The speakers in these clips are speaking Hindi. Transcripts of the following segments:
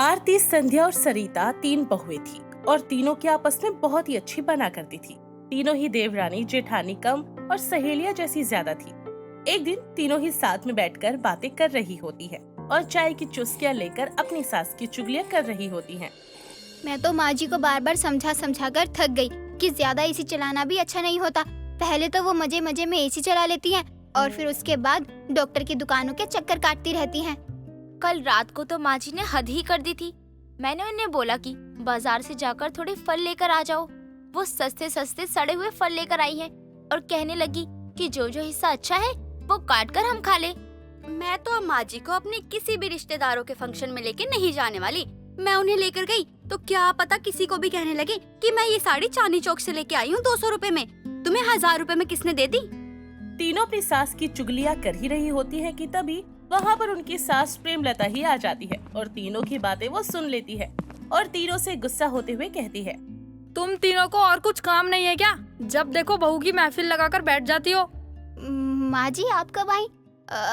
आरती, संध्या और सरिता 3 बहुएं थी और तीनों की आपस में बहुत ही अच्छी बना करती थी। तीनों ही देवरानी, जेठानी कम और सहेलियां जैसी ज्यादा थी। एक दिन तीनों ही साथ में बैठकर बातें कर रही होती है और चाय की चुस्कियां लेकर अपनी सास की चुगलियां कर रही होती हैं। मैं तो माँ जी को बार बार समझा कर थक गई कि ज्यादा एसी चलाना भी अच्छा नहीं होता। पहले तो वो मजे मजे में एसी चला लेती हैं और फिर उसके बाद डॉक्टर की दुकानों के चक्कर काटती रहती हैं। कल रात को तो माँ जी ने हद ही कर दी थी। मैंने उन्हें बोला कि बाजार से जाकर थोड़े फल लेकर आ जाओ। वो सस्ते सस्ते सड़े हुए फल लेकर आई हैं और कहने लगी कि जो जो हिस्सा अच्छा है वो काट कर हम खा ले। मैं तो अब माँ जी को अपने किसी भी रिश्तेदारों के फंक्शन में लेके नहीं जाने वाली। मैं उन्हें लेकर गई तो क्या पता किसी को भी कहने लगे कि मैं ये साड़ी चांदनी चौक से लेके आई हूँ 200 रुपए में। तुम्हें 1000 रुपए में किसने दे दी? तीनों अपनी सास की चुगलियां कर ही रही होती हैं कि तभी वहाँ पर उनकी सास प्रेमलता ही आ जाती है और तीनों की बातें वो सुन लेती है और तीनों से गुस्सा होते हुए कहती है, तुम तीनों को और कुछ काम नहीं है क्या? जब देखो बहू की महफिल लगाकर बैठ जाती हो। माँ जी आप कब आई?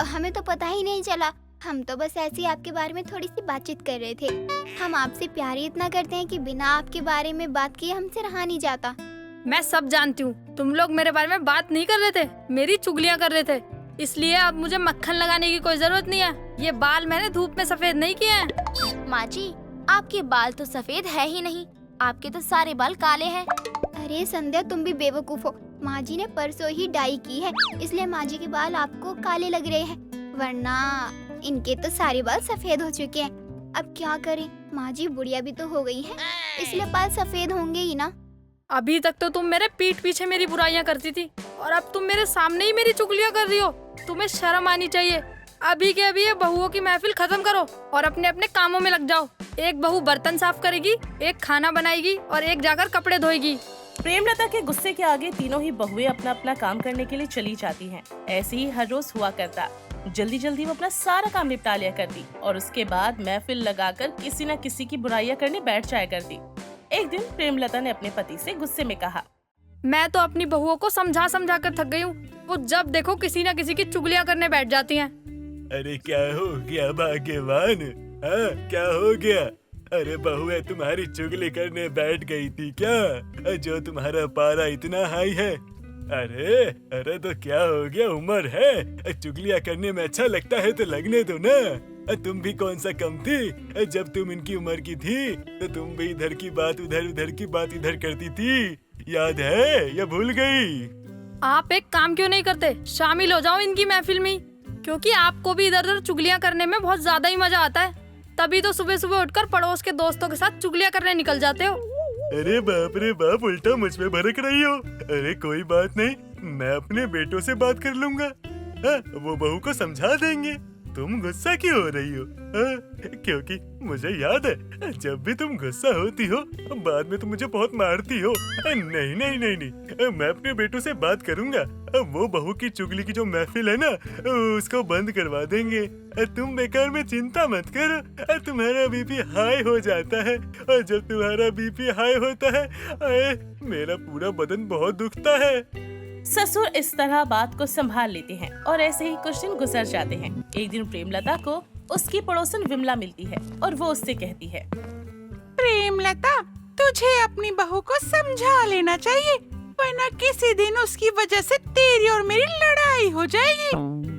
हमें तो पता ही नहीं चला। हम तो बस ऐसे ही आपके बारे में थोड़ी सी बातचीत कर रहे थे। हम आपसे प्यार ही इतना करते हैं कि बिना आपके बारे में बात किए हमसे रहा नहीं जाता। मैं सब जानती हूँ, तुम लोग मेरे बारे में बात नहीं कर रहे थे, मेरी चुगलियाँ कर रहे थे। इसलिए अब मुझे मक्खन लगाने की कोई जरूरत नहीं है। ये बाल मैंने धूप में सफेद नहीं किए हैं। माँ जी, आपके बाल तो सफेद है ही नहीं, आपके तो सारे बाल काले हैं। अरे संध्या, तुम भी बेवकूफ हो। माँ जी ने परसों ही डाई की है, इसलिए माँ जी के बाल आपको काले लग रहे हैं, वरना इनके तो सारे बाल सफेद हो चुके हैं। अब क्या करें, माँ जी बुढ़िया भी तो हो गई हैं, इसलिए बाल सफेद होंगे ही ना। अभी तक तो तुम मेरे पीठ पीछे मेरी बुराइयां करती थी और अब तुम मेरे सामने ही मेरी चुगलियां कर रही हो। तुम्हें शर्म आनी चाहिए। अभी के अभी ये बहुओं की महफिल खत्म करो और अपने अपने कामों में लग जाओ। एक बहू बर्तन साफ करेगी, एक खाना बनाएगी और एक जाकर कपड़े धोएगी। प्रेमलता के गुस्से के आगे तीनों ही बहुएं अपना अपना काम करने के लिए चली जाती हैं। ऐसे ही हर रोज हुआ करता। जल्दी जल्दी वो अपना सारा काम निपटा लिया करती और उसके बाद महफिल लगाकर किसी न किसी की बुराइयां करने बैठ जाया करती। एक दिन प्रेमलता ने अपने पति से गुस्से में कहा, मैं तो अपनी बहुओं को समझा कर थक गई हूँ। वो जब देखो किसी न किसी की चुगलियां करने बैठ जाती हैं। अरे क्या हो गया भाग्यवान? हाँ, क्या हो गया? अरे बहुएं तुम्हारी चुगली करने बैठ गई थी क्या? जो तुम्हारा पारा इतना हाई है? अरे तो क्या हो गया? उम्र है, चुगलियां करने में अच्छा लगता है तो लगने दो ना। तुम भी कौन सा कम थी? जब तुम इनकी उम्र की थी तो तुम भी इधर की बात उधर, उधर की बात इधर करती थी। याद है या भूल गई? आप एक काम क्यों नहीं करते? शामिल हो जाओ इनकी महफिल में, क्योंकि आपको भी इधर उधर चुगलियां करने में बहुत ज्यादा ही मजा आता है। तभी तो सुबह सुबह उठकर पड़ोस के दोस्तों के साथ चुगलियां करने निकल जाते हो। अरे बाप रे बाप, उल्टा मुझ पे भड़क रही हो। अरे कोई बात नहीं, मैं अपने बेटों से बात कर लूंगा। हाँ, वो बहू को समझा देंगे। तुम गुस्सा क्यों हो रही हो? क्योंकि मुझे याद है जब भी तुम गुस्सा होती हो बाद में तुम मुझे बहुत मारती हो। नहीं नहीं नहीं नहीं, मैं अपने बेटों से बात करूंगा। वो बहू की चुगली की जो महफिल है ना, उसको बंद करवा देंगे। तुम बेकार में चिंता मत करो। तुम्हारा बीपी हाई हो जाता है और जब तुम्हारा बीपी हाई होता है मेरा पूरा बदन बहुत दुखता है। ससुर इस तरह बात को संभाल लेते हैं और ऐसे ही कुछ दिन गुजर जाते हैं। एक दिन प्रेमलता को उसकी पड़ोसन विमला मिलती है और वो उससे कहती है, प्रेमलता, तुझे अपनी बहू को समझा लेना चाहिए, वरना किसी दिन उसकी वजह से तेरी और मेरी लड़ाई हो जाएगी।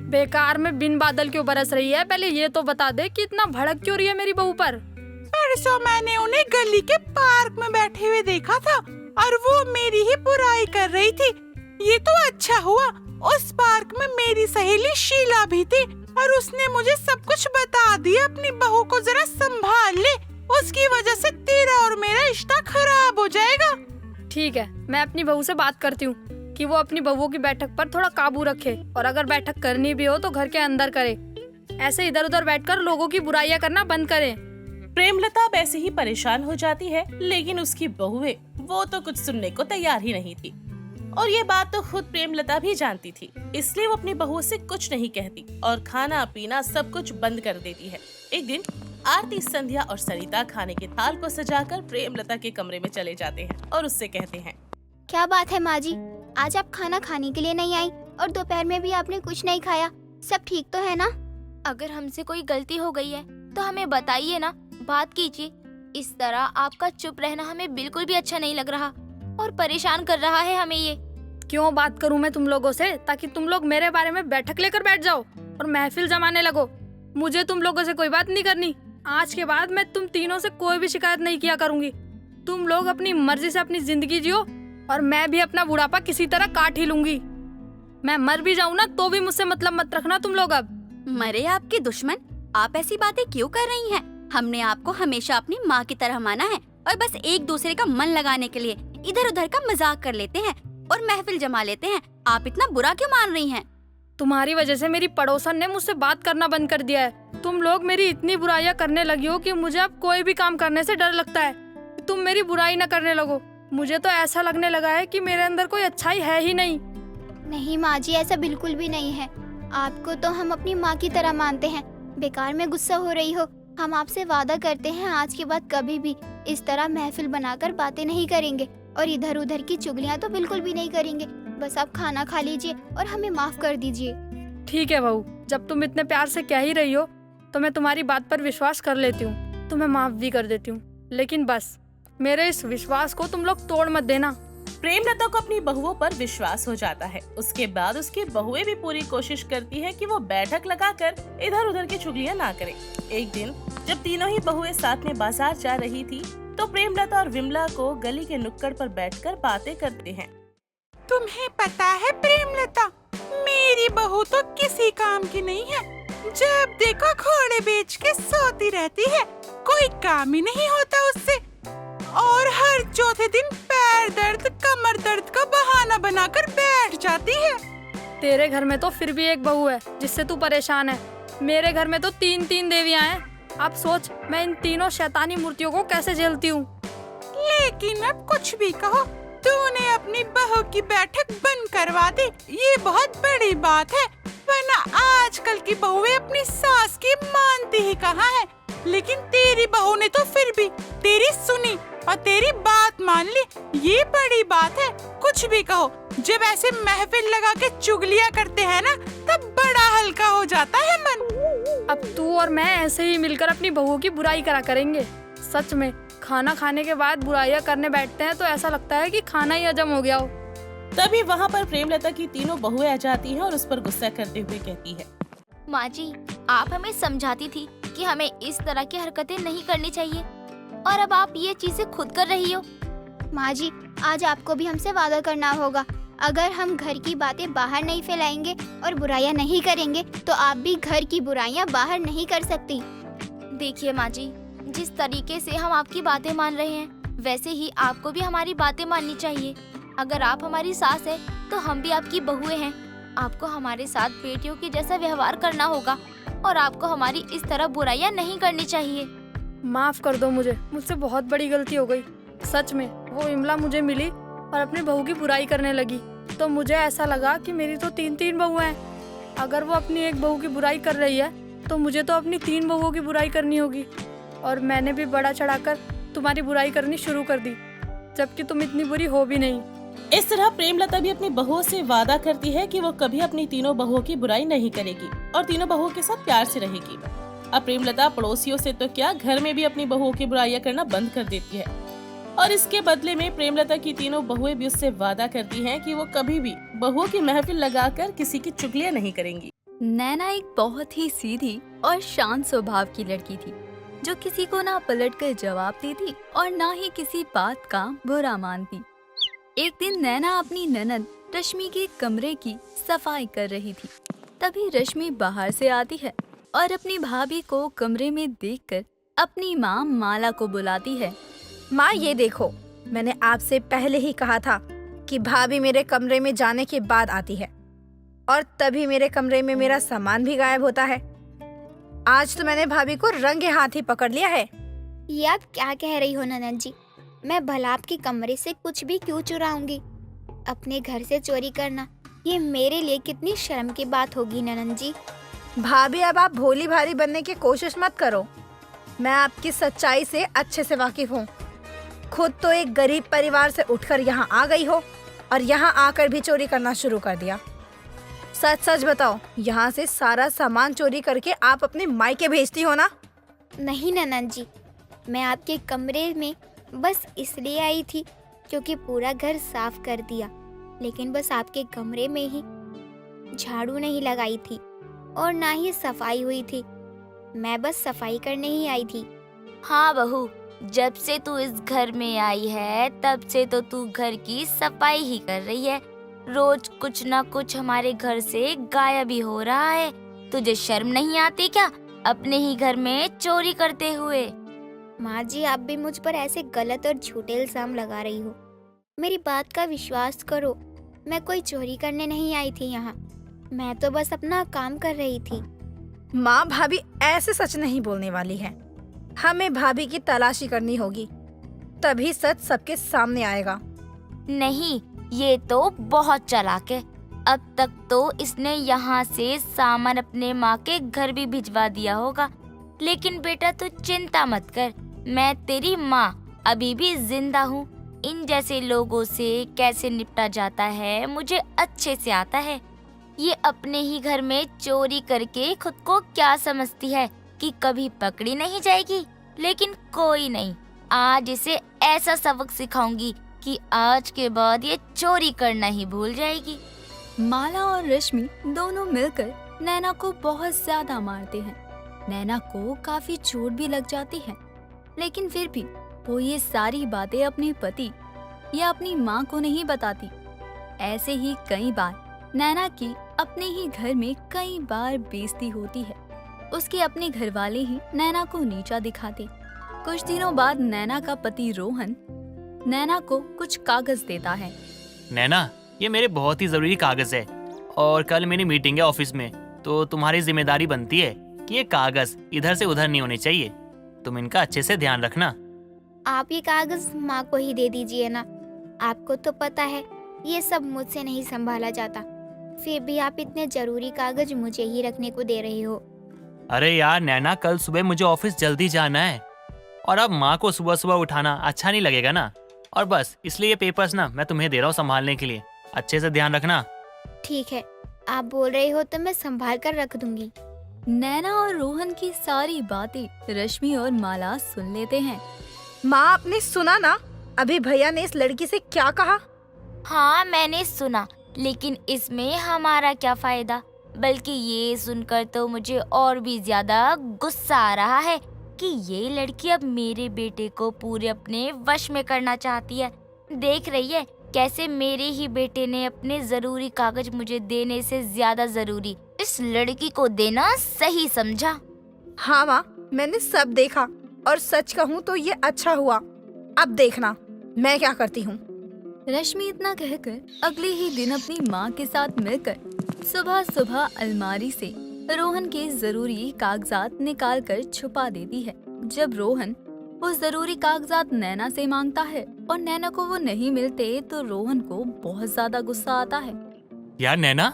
बेकार में बिन बादल क्यों बरस रही है? पहले ये तो बता दे कि इतना भड़क क्यों रही है मेरी बहू पर? परसों मैंने उन्हें गली के पार्क में बैठे हुए देखा था और वो मेरी ही बुराई कर रही थी। ये तो अच्छा हुआ उस पार्क में मेरी सहेली शीला भी थी और उसने मुझे सब कुछ बता दिया। अपनी बहू को जरा संभाल ले, उसकी वजह से तेरा और मेरा रिश्ता खराब हो जाएगा। ठीक है, मैं अपनी बहू से बात करती हूँ कि वो अपनी बहुओं की बैठक पर थोड़ा काबू रखे और अगर बैठक करनी भी हो तो घर के अंदर करे। ऐसे इधर उधर बैठकर लोगों की बुराइयां करना बंद करें। प्रेमलता अब ऐसे ही परेशान हो जाती है, लेकिन उसकी बहुएं वो तो कुछ सुनने को तैयार ही नहीं थी और ये बात तो खुद प्रेमलता भी जानती थी। इसलिए वो अपनी बहुओं से कुछ नहीं कहती और खाना पीना सब कुछ बंद कर देती है। एक दिन आरती, संध्या और सरिता खाने के थाल को सजाकर प्रेमलता के कमरे में चले जाते हैं और उससे कहते हैं, क्या बात है माँ जी, आज आप खाना खाने के लिए नहीं आई और दोपहर में भी आपने कुछ नहीं खाया। सब ठीक तो है ना? अगर हमसे कोई गलती हो गई है तो हमें बताइए ना, बात कीजिए। इस तरह आपका चुप रहना हमें बिल्कुल भी अच्छा नहीं लग रहा और परेशान कर रहा है हमें ये। क्यों बात करूं मैं तुम लोगों से, ताकि तुम लोग मेरे बारे में बैठक लेकर बैठ जाओ और महफिल जमाने लगो। मुझे तुम लोगों से कोई बात नहीं करनी। आज के बाद मैं तुम तीनों से कोई भी शिकायत नहीं किया करूंगी। तुम लोग अपनी मर्जी से अपनी जिंदगी जियो और मैं भी अपना बुढ़ापा किसी तरह काट ही लूंगी। मैं मर भी जाऊं ना तो भी मुझसे मतलब मत रखना तुम लोग। अब मरे आपके दुश्मन, आप ऐसी बातें क्यों कर रही हैं? हमने आपको हमेशा अपनी माँ की तरह माना है और बस एक दूसरे का मन लगाने के लिए इधर उधर का मजाक कर लेते हैं और महफिल जमा लेते हैं। आप इतना बुरा क्यों मान रही हैं? तुम्हारी वजह से मेरी पड़ोसन ने मुझसे बात करना बंद कर दिया है। तुम लोग मेरी इतनी बुराइयां करने लगी हो कि मुझे अब कोई भी काम करने से डर लगता है। तुम मेरी बुराई न करने लगो। मुझे तो ऐसा लगने लगा है कि मेरे अंदर कोई अच्छाई है ही नहीं। नहीं माँ जी, ऐसा बिल्कुल भी नहीं है। आपको तो हम अपनी माँ की तरह मानते हैं। बेकार में गुस्सा हो रही हो। हम आपसे वादा करते हैं आज के बाद कभी भी इस तरह महफिल बनाकर बातें नहीं करेंगे और इधर उधर की चुगलियाँ तो बिल्कुल भी नहीं करेंगे। बस आप खाना खा लीजिए और हमें माफ कर दीजिए। ठीक है बहू, जब तुम इतने प्यार से कह ही रही हो तो मैं तुम्हारी बात पर विश्वास कर लेती हूँ। तुम्हें माफ भी कर देती हूँ, लेकिन बस मेरे इस विश्वास को तुम लोग तोड़ मत देना। प्रेमलता को अपनी बहुओं पर विश्वास हो जाता है। उसके बाद उसकी बहुएं भी पूरी कोशिश करती है कि वो बैठक लगाकर इधर उधर की चुगलियां ना करे। एक दिन जब तीनों ही बहुएं साथ में बाजार जा रही थी तो प्रेमलता और विमला को गली के नुक्कड़ पर बैठकर बातें करते हैं। तुम्हें पता है प्रेमलता, मेरी बहू तो किसी काम की नहीं है। जब देखो घोड़े बेच के सोती रहती है, कोई काम ही नहीं होता उससे और हर चौथे दिन पैर दर्द कमर दर्द का बहाना बनाकर बैठ जाती है। तेरे घर में तो फिर भी एक बहू है जिससे तू परेशान है। मेरे घर में तो 3-3 देवियां हैं। अब सोच मैं इन तीनों शैतानी मूर्तियों को कैसे झेलती हूँ। लेकिन अब कुछ भी कहो, तूने अपनी बहू की बैठक बंद करवा दी, ये बहुत बड़ी बात है। वरना आजकल की बहुएं अपनी सास की मानती ही कहाँ है। लेकिन तेरी बहू ने तो फिर भी तेरी सुनी और तेरी बात मान ली, ये बड़ी बात है। कुछ भी कहो, जब ऐसे महफिल लगा के चुगलियाँ करते हैं ना, तब बड़ा हल्का हो जाता है मन। अब तू और मैं ऐसे ही मिलकर अपनी बहुओं की बुराई करा करेंगे। सच में खाना खाने के बाद बुराइयां करने बैठते हैं तो ऐसा लगता है कि खाना ही हजम हो गया हो। तभी वहाँ पर प्रेमलता की तीनों बहुएं आ जाती हैं और उस पर गुस्सा करते हुए कहती है, माँ जी, आप हमें समझाती थी कि हमें इस तरह की हरकतें नहीं करनी चाहिए और अब आप ये चीजें खुद कर रही हो। माँ जी, आज आपको भी हमसे वादा करना होगा। अगर हम घर की बातें बाहर नहीं फैलाएंगे और बुराइयां नहीं करेंगे तो आप भी घर की बुराइयां बाहर नहीं कर सकती। देखिए माँ जी, जिस तरीके से हम आपकी बातें मान रहे हैं वैसे ही आपको भी हमारी बातें माननी चाहिए। अगर आप हमारी सास है तो हम भी आपकी बहुएं हैं। आपको हमारे साथ बेटियों के जैसा व्यवहार करना होगा और आपको हमारी इस तरह बुराइयां नहीं करनी चाहिए। माफ कर दो मुझसे बहुत बड़ी गलती हो गई। सच में वो विमला मुझे मिली और अपनी बहू की बुराई करने लगी तो मुझे ऐसा लगा कि मेरी तो 3-3 बहुएं हैं। अगर वो अपनी एक बहू की बुराई कर रही है तो मुझे तो अपनी 3 बहुओं की बुराई करनी होगी। और मैंने भी बड़ा चढ़ाकर तुम्हारी बुराई करनी शुरू कर दी, जबकि तुम इतनी बुरी हो भी नहीं। इस तरह प्रेमलता भी अपनी बहुओं से वादा करती है कि वो कभी अपनी तीनों बहुओं की बुराई नहीं करेगी और तीनों बहुओं के साथ प्यार से रहेगी। अब प्रेमलता पड़ोसियों से तो क्या, घर में भी अपनी बहुओं की बुराइयां करना बंद कर देती है और इसके बदले में प्रेमलता की तीनों बहुएं भी उससे वादा करती हैं कि वो कभी भी बहुओं की महफिल लगाकर किसी की चुगलियां नहीं करेंगी। नैना एक बहुत ही सीधी और शांत स्वभाव की लड़की थी जो किसी को ना पलटकर जवाब देती और ना ही किसी बात का बुरा मानती। एक दिन नैना अपनी ननद रश्मि के कमरे की सफाई कर रही थी। तभी रश्मि बाहर से आती है और अपनी भाभी को कमरे में देखकर अपनी माँ माला को बुलाती है। माँ ये देखो, मैंने आपसे पहले ही कहा था कि भाभी मेरे कमरे में जाने के बाद आती है और तभी मेरे कमरे में मेरा सामान भी गायब होता है। आज तो मैंने भाभी को रंगे हाथ ही पकड़ लिया है। ये आप क्या कह रही हो ननद जी? मैं भला आपके कमरे से कुछ भी क्यों चुराऊंगी? अपने घर से चोरी करना ये मेरे लिए कितनी शर्म की बात होगी ननद जी। भाभी अब आप भोली भाली बनने की कोशिश मत करो। मैं आपकी सच्चाई से अच्छे से वाकिफ हूँ। खुद तो एक गरीब परिवार से उठकर यहाँ आ गई हो और यहाँ आकर भी चोरी करना शुरू कर दिया। सच सच बताओ, यहाँ से सारा सामान चोरी करके आप अपने मायके भेजती हो ना? नहीं ननद जी, मैं आपके कमरे में बस इसलिए आई थी क्योंकि पूरा घर साफ कर दिया, लेकिन बस आपके कमरे में ही झाड़ू नहीं लगाई थी और ना ही सफाई हुई थी। मैं बस सफाई करने ही आई थी। हाँ बहू, जब से तू इस घर में आई है तब से तो तू घर की सफाई ही कर रही है। रोज कुछ ना कुछ हमारे घर से गायब ही हो रहा है। तुझे शर्म नहीं आती क्या अपने ही घर में चोरी करते हुए? माँ जी, आप भी मुझ पर ऐसे गलत और झूठे इल्जाम लगा रही हो। मेरी बात का विश्वास करो, मैं कोई चोरी करने नहीं आई थी यहाँ। मैं तो बस अपना काम कर रही थी। माँ, भाभी ऐसे सच नहीं बोलने वाली है। हमें भाभी की तलाशी करनी होगी, तभी सच सबके सामने आएगा। नहीं, ये तो बहुत चालाक है। अब तक तो इसने यहाँ से सामान अपने माँ के घर भी भिजवा दिया होगा। लेकिन बेटा तू चिंता मत कर, मैं तेरी माँ अभी भी जिंदा हूँ। इन जैसे लोगों से कैसे निपटा जाता है मुझे अच्छे से आता है। ये अपने ही घर में चोरी करके खुद को क्या समझती है कि कभी पकड़ी नहीं जाएगी। लेकिन कोई नहीं, आज इसे ऐसा सबक सिखाऊंगी कि आज के बाद ये चोरी करना ही भूल जाएगी। माला और रश्मि दोनों मिलकर नैना को बहुत ज्यादा मारते हैं। नैना को काफी चोट भी लग जाती है, लेकिन फिर भी वो ये सारी बातें अपने पति या अपनी माँ को नहीं बताती। ऐसे ही कई बार नैना की अपने ही घर में कई बार बेइज्जती होती है। उसके अपने घर वाले ही नैना को नीचा दिखाते। कुछ दिनों बाद नैना का पति रोहन नैना को कुछ कागज देता है। नैना, ये मेरे बहुत ही जरूरी कागज है और कल मेरी मीटिंग है ऑफिस में, तो तुम्हारी जिम्मेदारी बनती है कि ये कागज इधर से उधर नहीं होने चाहिए। तुम इनका अच्छे से ध्यान रखना। आप ये कागज माँ को ही दे दीजिए ना। आपको तो पता है ये सब मुझसे नहीं संभाला जाता, फिर भी आप इतने जरूरी कागज मुझे ही रखने को दे रहे हो। अरे यार नैना, कल सुबह मुझे ऑफिस जल्दी जाना है और अब माँ को सुबह सुबह उठाना अच्छा नहीं लगेगा ना। और बस इसलिए ये पेपर्स ना मैं तुम्हें दे रहा हूँ संभालने के लिए। अच्छे से ध्यान रखना। ठीक है, आप बोल रहे हो तो मैं संभाल कर रख दूंगी। नैना और रोहन की सारी बातें रश्मि और माला सुन लेते हैं। माँ, आपने सुना ना अभी भैया ने इस लड़की से क्या कहा? हाँ मैंने सुना, लेकिन इसमें हमारा क्या फायदा। बल्कि ये सुनकर तो मुझे और भी ज्यादा गुस्सा आ रहा है कि ये लड़की अब मेरे बेटे को पूरे अपने वश में करना चाहती है। देख रही है कैसे मेरे ही बेटे ने अपने जरूरी कागज मुझे देने से ज्यादा जरूरी इस लड़की को देना सही समझा। हाँ माँ, मैंने सब देखा और सच कहूँ तो ये अच्छा हुआ। अब देखना मैं क्या करती हूँ। रश्मि इतना कहकर अगले ही दिन अपनी माँ के साथ मिलकर सुबह सुबह अलमारी से रोहन के जरूरी कागजात निकाल कर छुपा देती है। जब रोहन वो जरूरी कागजात नैना से मांगता है और नैना को वो नहीं मिलते तो रोहन को बहुत ज्यादा गुस्सा आता है। यार नैना,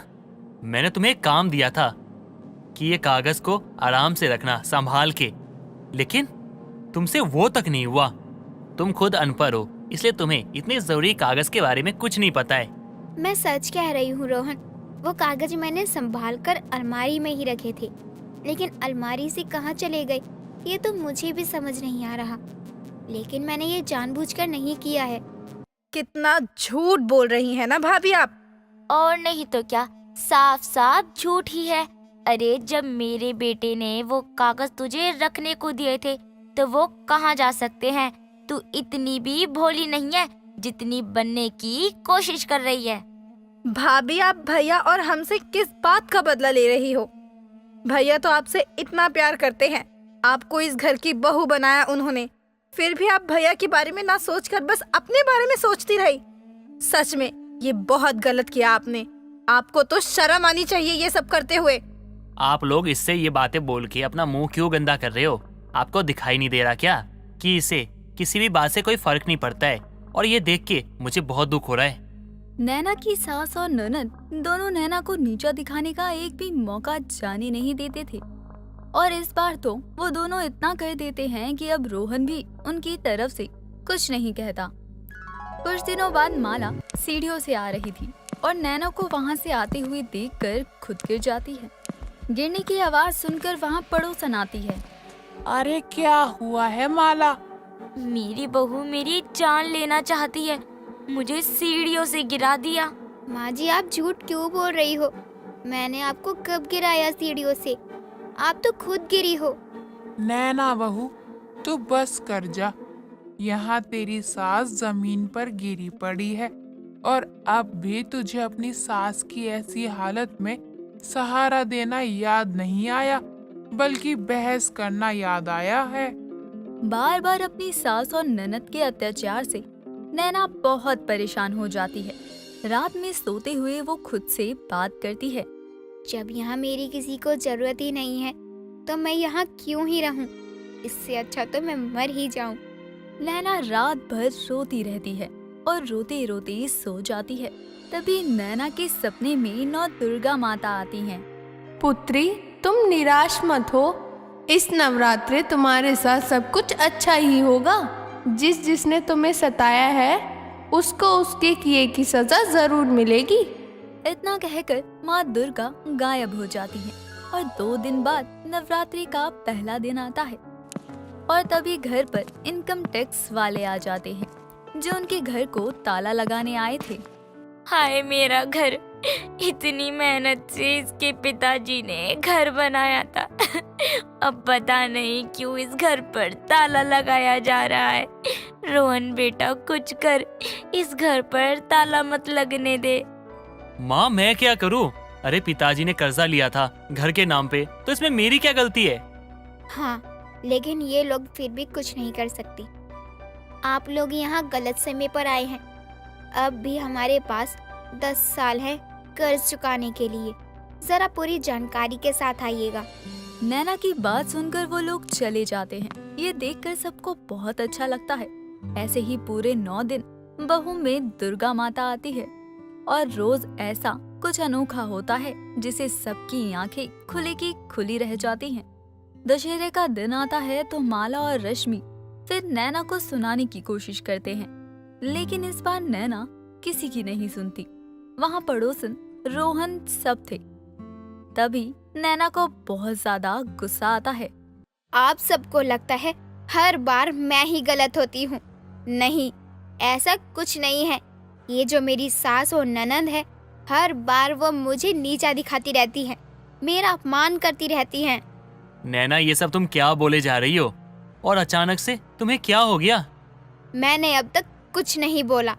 मैंने तुम्हें एक काम दिया था कि ये कागज को आराम से रखना संभाल के, लेकिन तुमसे वो तक नहीं हुआ। तुम खुद अनपढ़ हो, इसलिए तुम्हें इतने जरूरी कागज के बारे में कुछ नहीं पता है। मैं सच कह रही हूँ रोहन, वो कागज मैंने संभाल कर अलमारी में ही रखे थे, लेकिन अलमारी से कहाँ चले गए ये तो मुझे भी समझ नहीं आ रहा। लेकिन मैंने ये जानबूझकर नहीं किया है। कितना झूठ बोल रही है ना भाभी आप। और नहीं तो क्या, साफ साफ झूठ ही है। अरे जब मेरे बेटे ने वो कागज तुझे रखने को दिए थे तो वो कहाँ जा सकते हैं। तू इतनी भी भोली नहीं है जितनी बनने की कोशिश कर रही है। भाभी, आप भैया और हमसे किस बात का बदला ले रही हो? भैया तो आपसे इतना प्यार करते हैं, आपको इस घर की बहू बनाया उन्होंने, फिर भी आप भैया के बारे में ना सोचकर बस अपने बारे में सोचती रही। सच में ये बहुत गलत किया आपने। आपको तो शर्म आनी चाहिए ये सब करते हुए। आप लोग इससे ये बातें बोल के अपना मुंह क्यों गंदा कर रहे हो? आपको दिखाई नहीं दे रहा क्या कि इसे किसी भी बात से कोई फर्क नहीं पड़ता है? और ये देख के मुझे बहुत दुख हो रहा है। नैना की सास और ननद दोनों नैना को नीचा दिखाने का एक भी मौका जाने नहीं देते थे, और इस बार तो वो दोनों इतना कर देते हैं कि अब रोहन भी उनकी तरफ से कुछ नहीं कहता। कुछ दिनों बाद माला सीढ़ियों से आ रही थी और नैना को वहाँ से आते हुए देखकर खुद गिर जाती है। गिरने की आवाज सुनकर वहाँ पड़ोसन आती है। अरे क्या हुआ है माला? मेरी बहू मेरी जान लेना चाहती है, मुझे सीढ़ियों से गिरा दिया। माँ जी आप झूठ क्यों बोल रही हो? मैंने आपको कब गिराया सीढ़ियों से? आप तो खुद गिरी हो। नैना बहू, तू बस कर जा। यहाँ तेरी सास जमीन पर गिरी पड़ी है और अब भी तुझे अपनी सास की ऐसी हालत में सहारा देना याद नहीं आया, बल्कि बहस करना याद आया है। बार बार अपनी सास और ननद के अत्याचार से नैना बहुत परेशान हो जाती है। रात में सोते हुए वो खुद से बात करती है। जब यहाँ मेरी किसी को जरूरत ही नहीं है तो मैं यहाँ क्यों ही रहूँ? इससे अच्छा तो मैं मर ही जाऊँ। नैना रात भर रोती रहती है और रोते रोते सो जाती है। तभी नैना के सपने में नौ दुर्गा माता आती हैं। पुत्री, तुम निराश मत हो। इस नवरात्रे तुम्हारे साथ सब कुछ अच्छा ही होगा। जिसने तुम्हें सताया है उसको उसके किए की सजा जरूर मिलेगी। इतना कहकर माँ दुर्गा गायब हो जाती हैं और 2 दिन बाद नवरात्रि का पहला दिन आता है और तभी घर पर इनकम टैक्स वाले आ जाते हैं जो उनके घर को ताला लगाने आए थे। हाय मेरा घर, इतनी मेहनत से इसके पिताजी ने घर बनाया था। अब पता नहीं क्यों इस घर पर ताला लगाया जा रहा है। रोहन बेटा कुछ कर, इस घर पर ताला मत लगने दे। माँ मैं क्या करूँ? अरे पिताजी ने कर्जा लिया था घर के नाम पे, तो इसमें मेरी क्या गलती है? हाँ, लेकिन ये लोग फिर भी कुछ नहीं कर सकती। आप लोग यहाँ गलत समय पर आए हैं। अब भी हमारे पास 10 साल है कर्ज चुकाने के लिए। जरा पूरी जानकारी के साथ आइएगा। नैना की बात सुनकर वो लोग चले जाते हैं। ये देखकर सबको बहुत अच्छा लगता है। ऐसे ही पूरे 9 दिन बहू में दुर्गा माता आती है और रोज ऐसा कुछ अनोखा होता है जिसे सबकी आंखें खुली की खुली रह जाती हैं। दशहरे का दिन आता है तो माला और रश्मि फिर नैना को सुनाने की कोशिश करते हैं, लेकिन इस बार नैना किसी की नहीं सुनती। वहाँ पड़ोसन रोहन सब थे। तभी नैना को बहुत ज्यादा गुस्सा आता है। आप सबको लगता है हर बार मैं ही गलत होती हूँ। नहीं, ऐसा कुछ नहीं है। ये जो मेरी सास और ननद है, हर बार वो मुझे नीचा दिखाती रहती है, मेरा अपमान करती रहती हैं। नैना ये सब तुम क्या बोले जा रही हो? और अचानक से तुम्हें क्या हो गया? मैंने अब तक कुछ नहीं बोला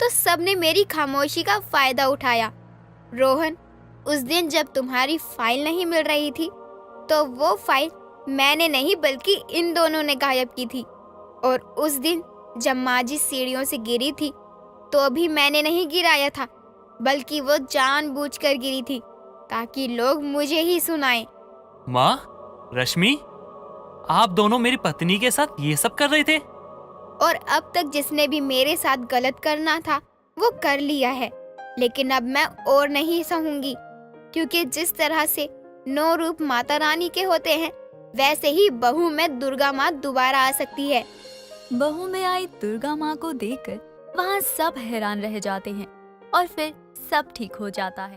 तो सबने मेरी खामोशी का फायदा उठाया। रोहन, उस दिन जब तुम्हारी फाइल नहीं मिल रही थी तो वो फाइल मैंने नहीं बल्कि इन दोनों ने गायब की थी। और उस दिन जब माँ जी सीढ़ियों से गिरी थी तो भी मैंने नहीं गिराया था, बल्कि वो जानबूझकर गिरी थी ताकि लोग मुझे ही सुनाएं। माँ, रश्मि, आप दोनों मेरी पत्नी के साथ ये सब कर रहे थे? और अब तक जिसने भी मेरे साथ गलत करना था वो कर लिया है, लेकिन अब मैं और नहीं सहूंगी, क्योंकि जिस तरह से 9 रूप माता रानी के होते हैं वैसे ही बहू में दुर्गा माँ दोबारा आ सकती है। बहू में आई दुर्गा माँ को देखकर वहाँ सब हैरान रह जाते हैं और फिर सब ठीक हो जाता है।